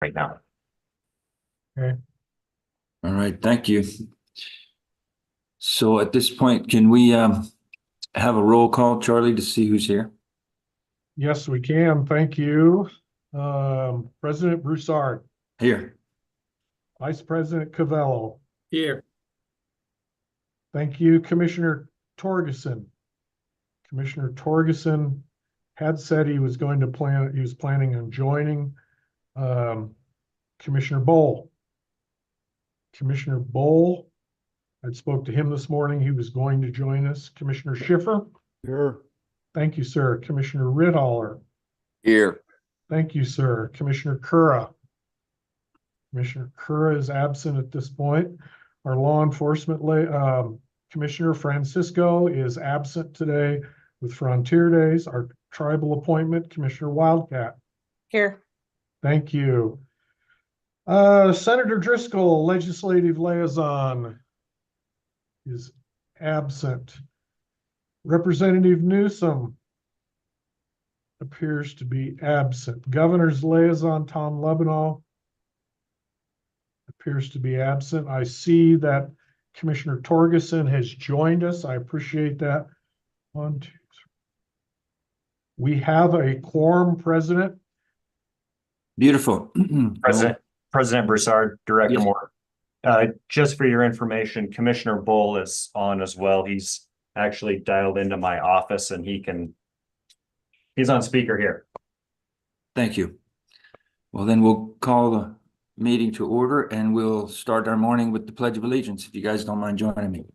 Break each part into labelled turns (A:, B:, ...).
A: right now.
B: Okay.
C: All right, thank you. So at this point, can we have a roll call, Charlie, to see who's here?
B: Yes, we can. Thank you. President Broussard,
C: Here.
B: Vice President Covello.
D: Here.
B: Thank you, Commissioner Torgerson. Commissioner Torgerson had said he was planning on joining. Commissioner Bowl. Commissioner Bowl, I spoke to him this morning. He was going to join us. Commissioner Schiffer.
D: Here.
B: Thank you, sir. Commissioner Rithaler.
D: Here.
B: Thank you, sir. Commissioner Cura. Commissioner Cura is absent at this point. Our law enforcement Commissioner Francisco is absent today with Frontier Days. Our tribal appointment, Commissioner Wildcat.
E: Here.
B: Thank you. Senator Driscoll, legislative liaison, is absent. Representative Newsom appears to be absent. Governor's liaison, Tom Lebanon, appears to be absent. I see that Commissioner Torgerson has joined us. I appreciate that. 1, 2, 3. We have a quorum, President.
C: Beautiful.
A: President Broussard, Director
C: Yes.
A: Moore. Just for your information, Commissioner Bull is on as well. He's actually dialed into my office and he's on speaker here.
C: Thank you. Well, then we'll call the meeting to order and we'll start our morning with the Pledge of Allegiance, if you guys don't mind joining me.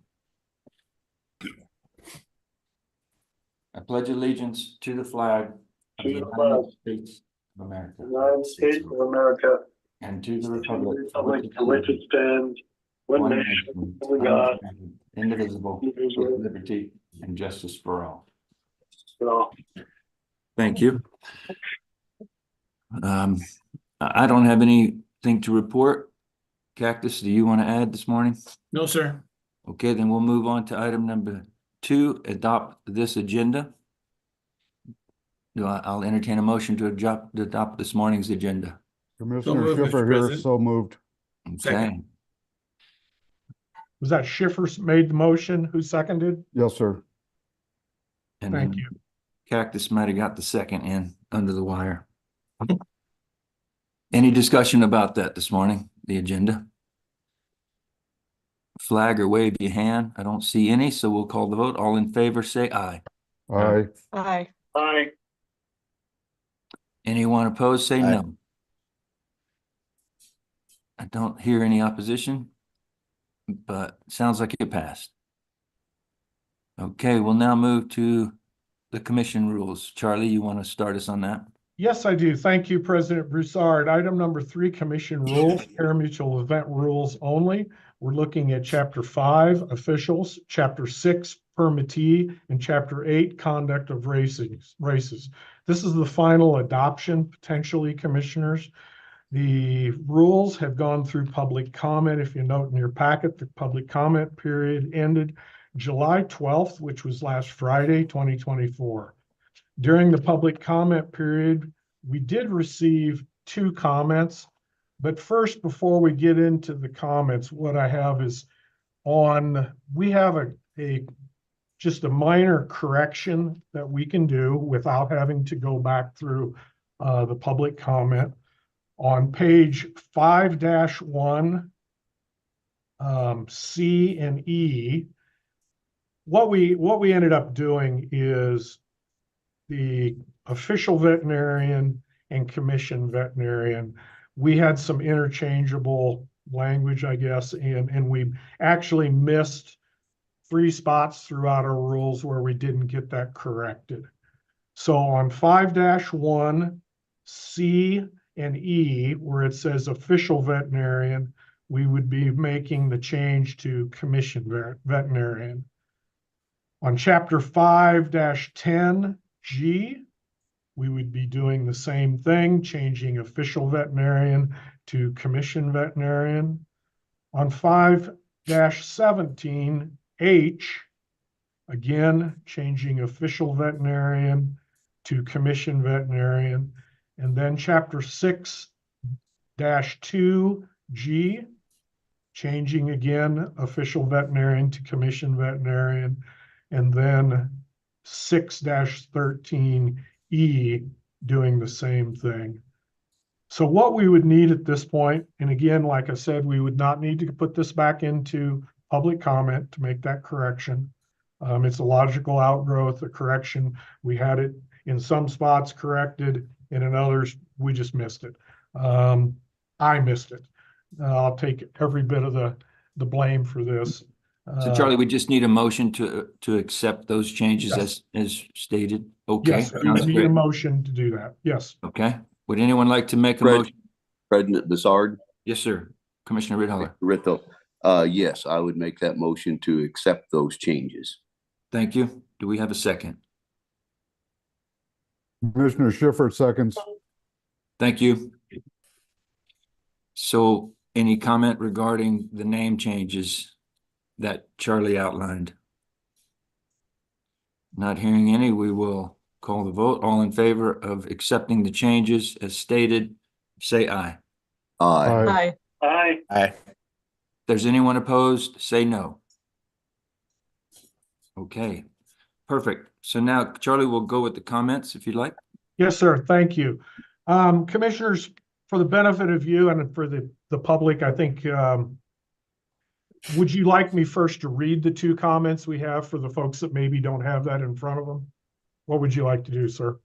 C: I pledge allegiance to the flag of the United States of America.
F: United States of America,
C: And to the
F: and
C: republic
F: the republic for which it stands, one nation, under God,
C: indivisible,
F: indivisible,
C: with liberty and justice for all.
F: so.
C: Thank you. I don't have anything to report. Cactus, do you want to add this morning?
D: No, sir.
C: Okay, then we'll move on to item number 2, adopt this agenda. I'll entertain a motion to adopt this morning's agenda.
G: Commissioner
D: moved, Mr.
G: Schiffer here,
D: President.
G: so moved.
C: Okay,
D: Second.
B: Was that Schiffer made the motion? Who seconded?
G: Yes, sir.
C: and
B: Thank
C: then
B: you.
C: Cactus might have got the second in under the wire. Any discussion about that this morning, the agenda? Flag or wave your hand. I don't see any, so we'll call the vote. All in favor, say aye.
G: Aye.
E: Aye.
F: Aye.
C: Anyone opposed, say
D: Aye.
C: no. I don't hear any opposition, but sounds like it passed. Okay, we'll now move to the commission rules. Charlie, you want to start us on that?
B: Yes, I do. Thank you, President Broussard. Item number 3, commission rules, parimutuel event rules only. We're looking at Chapter 5, officials, Chapter 6, permittee, and Chapter 8, conduct of races. This is the final adoption, potentially, commissioners. The rules have gone through public comment. If you note in your packet, the public comment period ended July 12th, which was last Friday, 2024. During the public comment period, we did receive 2 comments. But first, before we get into the comments, what I have is we have just a minor correction that we can do without having to go back through the public comment. On page 5-1, C and E, what we ended up doing is the official veterinarian and commission veterinarian, we had some interchangeable language, I guess, and we actually missed 3 spots throughout our rules where we didn't get that corrected. So on 5-1, C and E, where it says official veterinarian, we would be making the change to commission veterinarian. On Chapter 5-10, G, we would be doing the same thing, changing official veterinarian to commission veterinarian. On 5-17, H, again, changing official veterinarian to commission veterinarian. And then Chapter 6, 6-2G, changing again official veterinarian to commission veterinarian, and then 6-13E, doing the same thing. So what we would need at this point, and again, like I said, we would not need to put this back into public comment to make that correction. It's a logical outgrowth, a correction. We had it in some spots corrected, and in others, we just missed it. I missed it. I'll take every bit of the blame for this.
C: So Charlie, we just need a motion to accept those changes
B: Yes.
C: as stated. Okay,
B: Yes, we
C: sounds
B: need a
C: great.
B: motion to do that. Yes.
C: Okay, would anyone like to make a
D: Fred.
C: motion?
D: President Bizard,
C: Yes, sir. Commissioner Ritholler.
D: Ritho. Yes, I would make that motion to accept those changes.
C: Thank you. Do we have a second?
E: Commissioner Schiffer seconds.
C: Thank you. So any comment regarding the name changes that Charlie outlined? Not hearing any, we will call the vote. All in favor of accepting the changes as stated, say aye.
D: Aye.
F: Aye.
C: If there's anyone opposed, say no. Okay, perfect. So now Charlie will go with the comments if you'd like.
B: Yes, sir. Thank you. Commissioners, for the benefit of you and for the public, I think, would you like me first to read the two comments we have for the folks that maybe don't have that in front of them? What would you like to do, sir?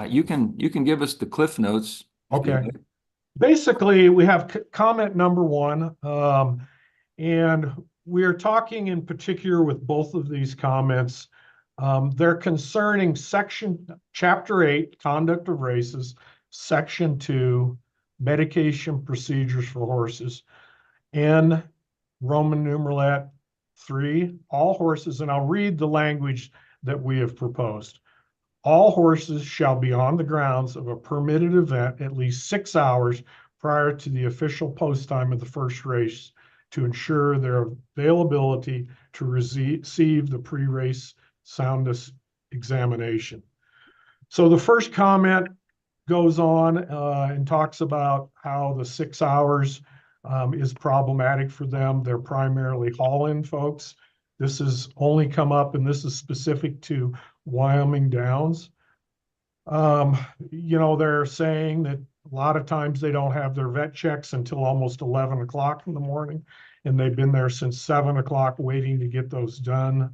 C: You can give us the cliff notes. if you'd
B: Okay.
C: like.
B: Basically, we have comment number one, and we are talking in particular with both of these comments. They're concerning chapter 8, conduct of races, section 2, medication procedures for horses, and Roman numeral 3, all horses, and I'll read the language that we have proposed. All horses shall be on the grounds of a permitted event at least 6 hours prior to the official post time of the first race to ensure their availability to receive the pre-race soundness examination. So the first comment goes on and talks about how the 6 hours is problematic for them. They're primarily haul-in folks. This has only come up, and this is specific to Wyoming Downs. They're saying that a lot of times they don't have their vet checks until almost 11 o'clock in the morning, and they've been there since 7 o'clock waiting to get those done.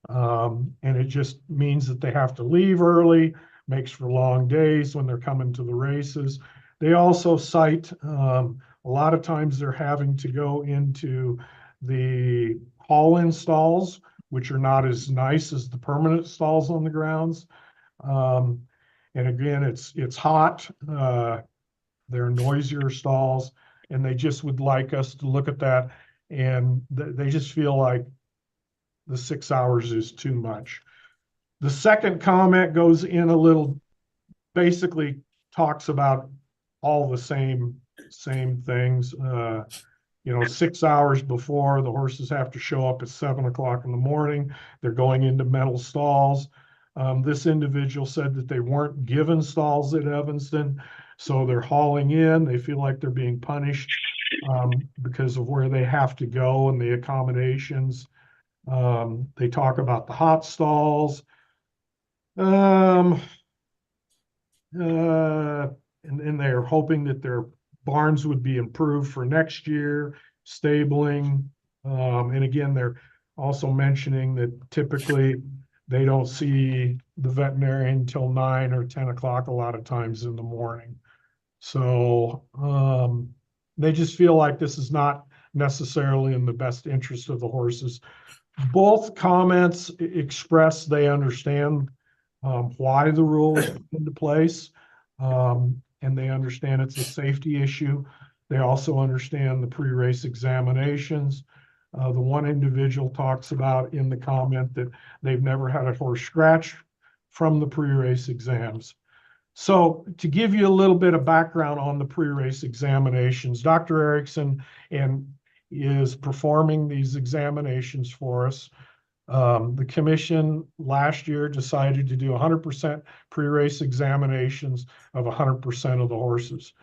B: And it just means that they have to leave early, makes for long days when they're coming to the races. They also cite a lot of times they're having to go into the haul-in stalls, which are not as nice as the permanent stalls on the grounds. And again, it's hot. They're noisier stalls, and they just would like us to look at that. And they just feel like the 6 hours is too much. The second comment goes in a little, basically talks about all the same things. 6 hours before, the horses have to show up at 7 o'clock in the morning. They're going into metal stalls. This individual said that they weren't given stalls at Evanston, so they're hauling in. They feel like they're being punished because of where they have to go and the accommodations. They talk about the hot stalls. And they're hoping that their barns would be improved for next year, stabling. And again, they're also mentioning that typically they don't see the veterinarian until 9 or 10 o'clock a lot of times in the morning. So they just feel like this is not necessarily in the best interest of the horses. Both comments express they understand why the rule is put into place, and they understand it's a safety issue. They also understand the pre-race examinations. The one individual talks about in the comment that they've never had a horse scratch from the pre-race exams. So to give you a little bit of background on the pre-race examinations, Dr. Erickson is performing these examinations for us. The commission last year decided to do 100% pre-race examinations of 100% of the horses.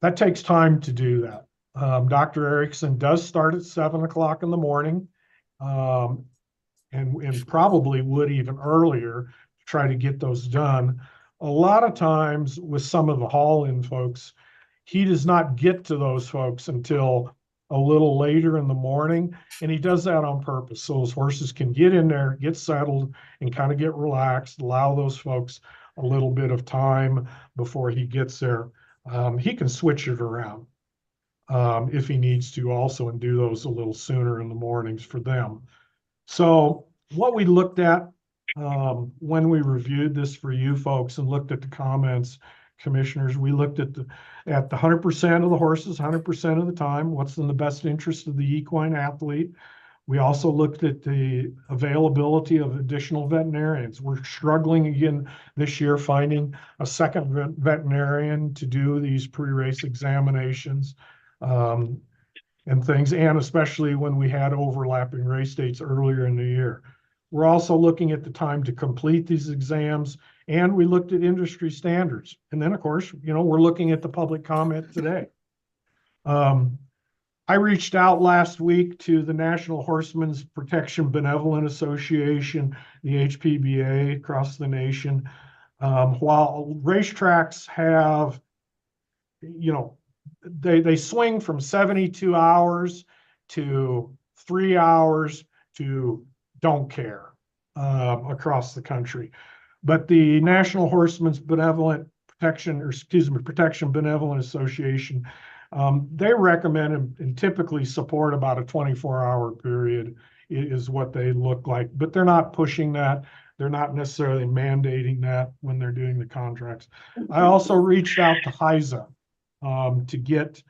B: that takes time to do that. Dr. Erickson does start at 7 o'clock in the morning. And probably would even earlier to try to get those done. A lot of times with some of the haul-in folks, he does not get to those folks until a little later in the morning, and he does that on purpose. So those horses can get in there, get settled, and kind of get relaxed, allow those folks a little bit of time before he gets there. He can switch it around if he needs to also and do those a little sooner in the mornings for them. So what we looked at when we reviewed this for you folks and looked at the comments, commissioners, we looked at the 100% of the horses, 100% of the time, what's in the best interest of the equine athlete. We also looked at the availability of additional veterinarians. We're struggling again this year finding a second veterinarian to do these pre-race examinations. And things, and especially when we had overlapping race dates earlier in the year. We're also looking at the time to complete these exams, and we looked at industry standards. And then, of course, we're looking at the public comment today. I reached out last week to the National Horsemen's Protection Benevolent Association, the HPBA across the nation. While racetracks have, they swing from 72 hours to 3 hours to don't care across the country. But the National Horsemen's Protection Benevolent Association, they recommend and typically support about a 24-hour period is what they look like, but they're not pushing that. They're not necessarily mandating that when they're doing the contracts. I also reached out to HISA to get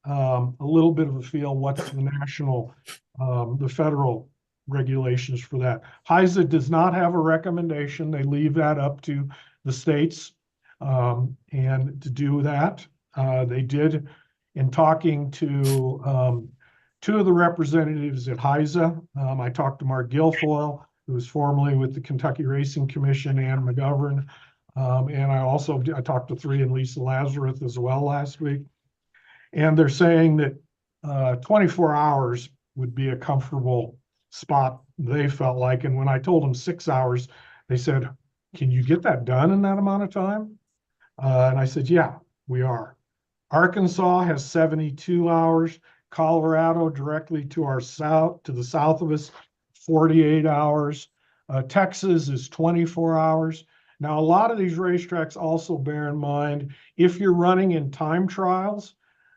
B: a little bit of a feel what's the federal regulations for that. HISA does not have a recommendation. They leave that up to the states and to do that. They did, in talking to two of the representatives at HISA, I talked to Mark Guilfoyle, who was formerly with the Kentucky Racing Commission, Ann McGovern, and I talked to three and Lisa Lazarus as well last week. And they're saying that 24 hours would be a comfortable spot, they felt like. And when I told them 6 hours, they said, can you get that done in that amount of time? And I said, yeah, we are. Arkansas has 72 hours. Colorado, directly to the south of us, 48 hours. Texas is 24 hours. Now, a lot of these racetracks also bear in mind, if you're running in time trials,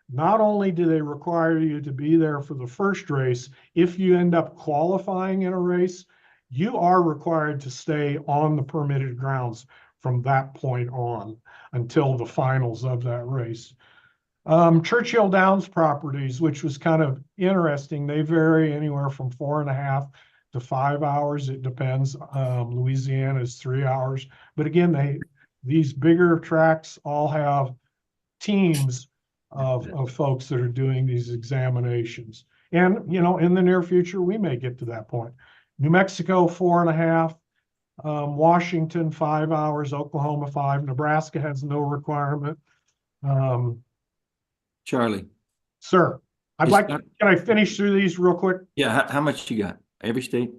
B: not only do they require you to be there for the first race, if you end up qualifying in a race, you are required to stay on the permitted grounds from that point on until the finals of that race. Churchill Downs properties, which was kind of interesting, they vary anywhere from 4.5 to 5 hours. It depends. Louisiana is 3 hours. But again, these bigger tracks all have teams of folks that are doing these examinations. And, in the near future, we may get to that point. New Mexico, 4.5. Washington, 5 hours. Oklahoma, 5. Nebraska has no requirement.
C: Charlie.
B: Sir, can I finish through these real quick?
C: Yeah, how much you got? Every state?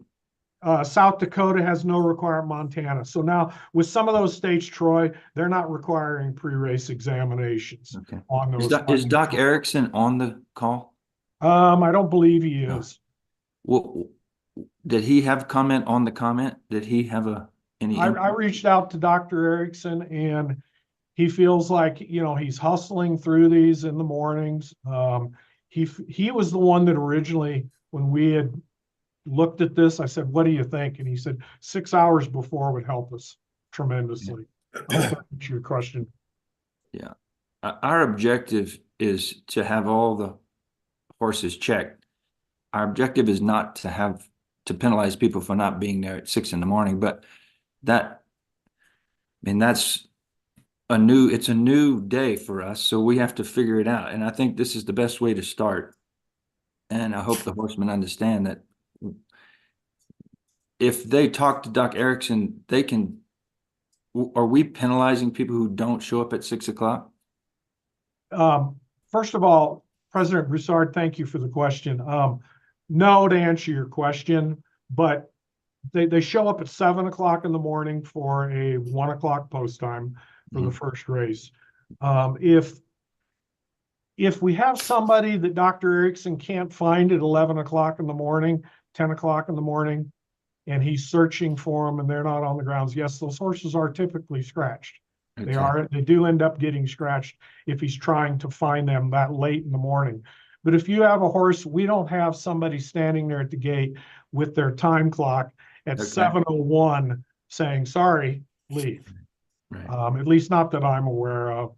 B: South Dakota has no requirement, Montana. So now with some of those states, Troy, they're not requiring pre-race examinations on those.
C: Is Doc Erickson on the call?
B: I don't believe he is.
C: Well, did he have comment on the comment? Did he have any?
B: I reached out to Dr. Erickson, and he feels like, he's hustling through these in the mornings. He was the one that originally, when we had looked at this, I said, what do you think? And he said 6 hours before would help us tremendously. Yeah. That's your question.
C: Yeah. Our objective is to have all the horses checked. Our objective is not to penalize people for not being there at 6 a.m, but that's it's a new day for us, so we have to figure it out. And I think this is the best way to start. And I hope the horsemen understand that if they talk to Doc Erickson, are we penalizing people who don't show up at 6 o'clock?
B: First of all, President Broussard, thank you for the question. No, to answer your question, but they show up at 7 o'clock in the morning for a 1 o'clock post time for the first race. If we have somebody that Dr. Erickson can't find at 11 o'clock in the morning, 10 o'clock in the morning, and he's searching for them and they're not on the grounds, yes, those horses are typically scratched.
C: Okay.
B: They do end up getting scratched if he's trying to find them that late in the morning. But if you have a horse, we don't have somebody standing there at the gate with their time clock at
C: Okay.
B: 7:01 saying, sorry, leave.
C: Right.
B: At least not that I'm aware of.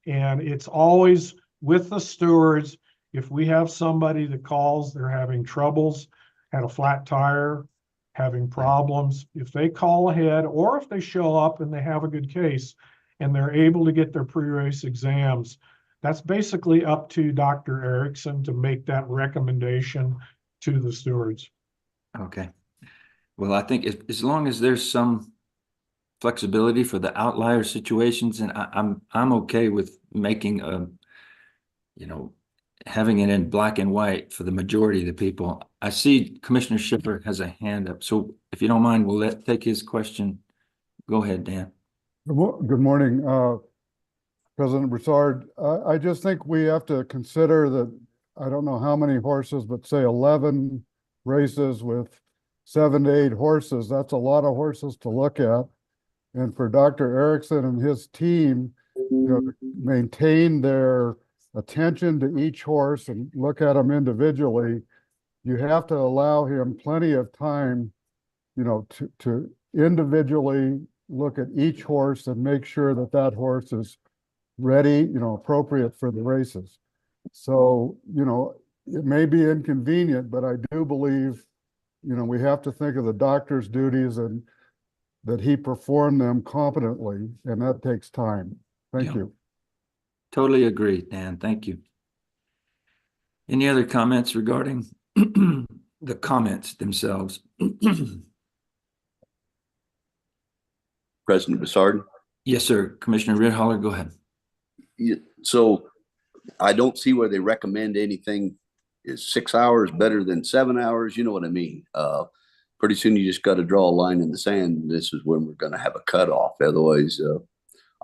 B: And it's always with the stewards. If we have somebody that calls, they're having troubles, had a flat tire, having problems, if they call ahead, or if they show up and they have a good case and they're able to get their pre-race exams, that's basically up to Dr. Erickson to make that recommendation to the stewards.
C: Okay. Well, I think as long as there's some flexibility for the outlier situations, and I'm okay with making having it in black and white for the majority of the people. I see Commissioner Schiffer has a hand up, so if you don't mind, we'll take his question. Go ahead, Dan.
E: Good morning, President Broussard. I just think we have to consider that, I don't know how many horses, but say 11 races with 7 to 8 horses. That's a lot of horses to look at. And for Dr. Erickson and his team, to maintain their attention to each horse and look at them individually, you have to allow him plenty of time, to individually look at each horse and make sure that that horse is ready, appropriate for the races. So, it may be inconvenient, but I do believe, we have to think of the doctor's duties and that he performed them competently, and that takes time. Thank you.
C: Totally agree, Dan. Thank you. Any other comments regarding the comments themselves?
D: President Broussard.
C: Yes, sir. Commissioner Ritholler, go ahead.
D: So I don't see where they recommend anything is 6 hours better than 7 hours. You know what I mean? Pretty soon you just got to draw a line in the sand. This is when we're going to have a cutoff. Otherwise,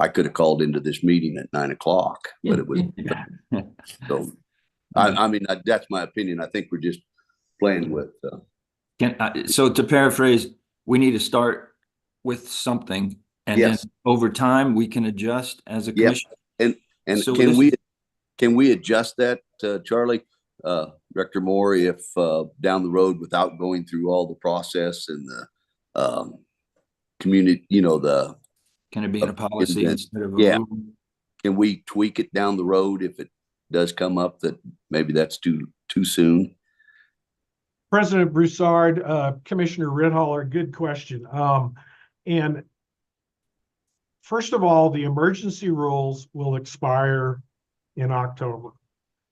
D: I could have called into this meeting at 9 o'clock, but it was so. I mean, that's my opinion. I think we're just playing with.
C: So to paraphrase, we need to start with something, and
D: Yes.
C: then over time we can adjust as a commission.
D: And
C: So
D: can we adjust that, Charlie, Director Moore, if down the road without going through all the process and the community,
C: Can it be in a policy instead of a
D: yeah.
C: rule?
D: Can we tweak it down the road if it does come up that maybe that's too soon?
B: President Broussard, Commissioner Ritholler, good question. And first of all, the emergency rules will expire in October.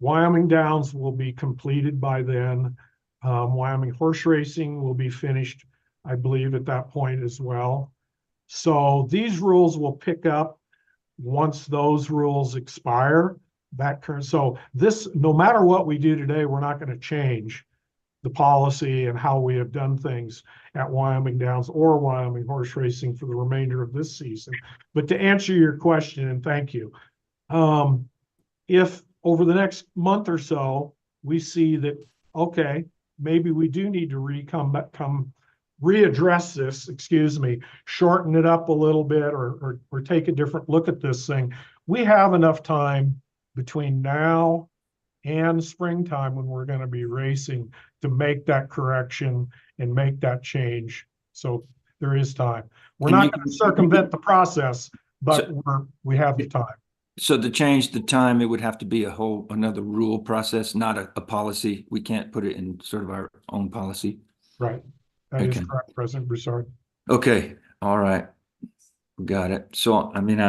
B: Wyoming Downs will be completed by then. Wyoming horse racing will be finished, I believe, at that point as well. So these rules will pick up once those rules expire. So this, no matter what we do today, we're not going to change the policy and how we have done things at Wyoming Downs or Wyoming horse racing for the remainder of this season. But to answer your question, and thank you, if over the next month or so, we see that, okay, maybe we do need to readdress this, shorten it up a little bit or take a different look at this thing. We have enough time between now and springtime when we're going to be racing to make that correction and make that change. So there is time. We're not going to circumvent the process, but we have the time.
C: So to change the time, it would have to be another rule process, not a policy. We can't put it in sort of our own policy.
B: Right. That is correct, President Broussard.
C: Okay. All right. Got it. So, I mean,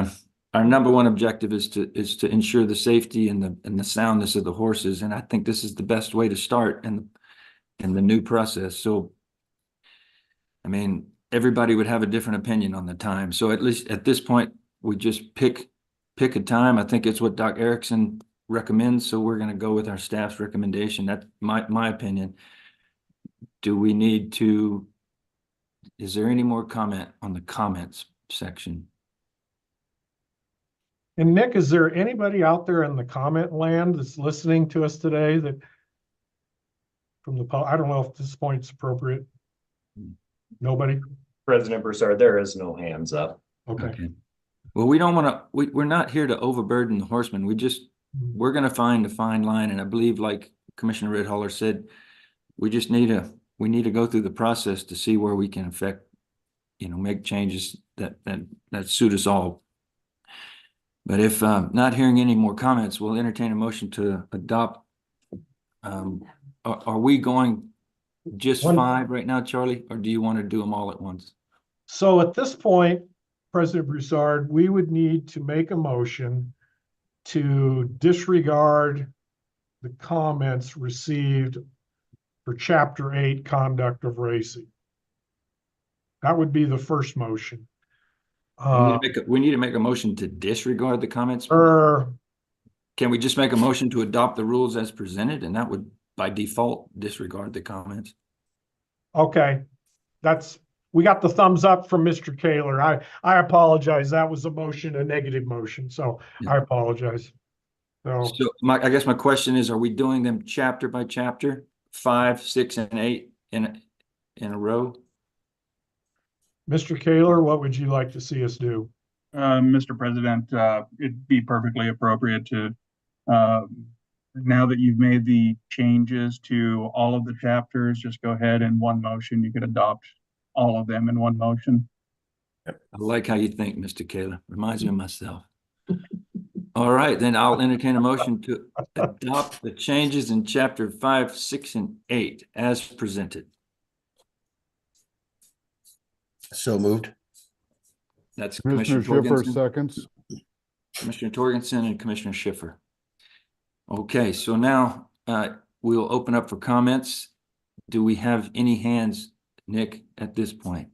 C: our number one objective is to ensure the safety and the soundness of the horses. And I think this is the best way to start in the new process. So, I mean, everybody would have a different opinion on the time. So at least at this point, we just pick pick a time. I think it's what Doc Erickson recommends, so we're gonna go with our staff's recommendation. That's my opinion. Do we need to, is there any more comment on the comments section?
B: And Nick, is there anybody out there in the comment land that's listening to us today that from the, I don't know if this point's appropriate. Nobody?
A: President Broussard, there is no hands up.
B: Okay.
C: Okay. Well, we don't want to, we're not here to overburden the horsemen. We're going to find a fine line. And I believe, like Commissioner Ridholler said, we need to go through the process to see where we can affect, make changes that suit us all. But if not hearing any more comments, we'll entertain a motion to adopt. Are we going just 5 right now, Charlie, or do you want to do them all at once?
B: So at this point, President Broussard, we would need to make a motion to disregard the comments received for Chapter 8, Conduct of Racing. That would be the first motion.
C: We need to make a motion to disregard the comments.
B: Or
C: Can we just make a motion to adopt the rules as presented, and that would by default disregard the comments?
B: okay, we got the thumbs up from Mr. Kaler. I apologize. That was a motion, a negative motion. So
C: Yeah.
B: I apologize. So
C: So I guess my question is, are we doing them chapter by chapter, 5, 6, and 8 in a row?
B: Mr. Kaler, what would you like to see us do?
G: Mr. President, it'd be perfectly appropriate to, now that you've made the changes to all of the chapters, just go ahead in one motion. You could adopt all of them in one motion.
C: I like how you think, Mr. Kaler. Reminds me of myself. All right, then I'll entertain a motion to adopt the changes in chapter 5, 6, and 8 as presented.
H: So moved.
C: That's
E: Commissioner
C: Commissioner
E: Schiffer
C: Torgensen,
E: seconds.
C: Commissioner Torgensen, and Commissioner Schiffer. Okay, so now we'll open up for comments. Do we have any hands, Nick, at this point?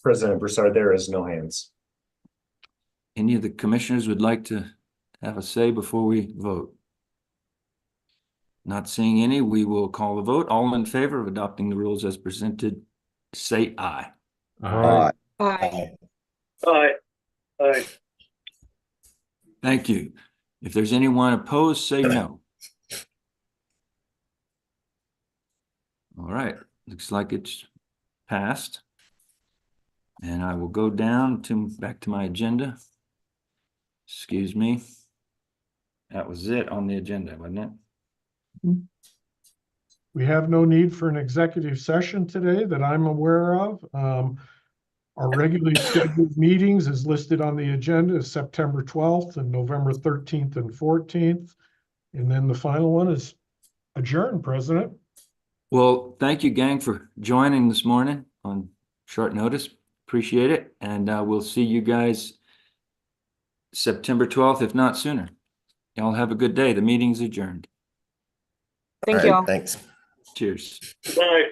A: President Broussard, there is no hands.
C: Any of the commissioners would like to have a say before we vote? Not seeing any, we will call the vote. All in favor of adopting the rules as presented, say aye.
D: Aye.
I: Aye.
F: Aye. Aye.
C: Thank you. If there's anyone opposed, say no. All right, looks like it's passed. And I will go down back to my agenda. Excuse me. That was it on the agenda, wasn't it?
B: We have no need for an executive session today that I'm aware of. Our regularly scheduled meetings is listed on the agenda is September 12th and November 13th and 14th. And then the final one is adjourned, President.
C: Well, thank you, gang, for joining this morning on short notice. Appreciate it. And we'll see you guys September 12th, if not sooner. Y'all have a good day. The meeting's adjourned.
I: Thank
H: All
I: you
H: right,
I: all.
H: thanks.
C: Cheers.
F: Aye.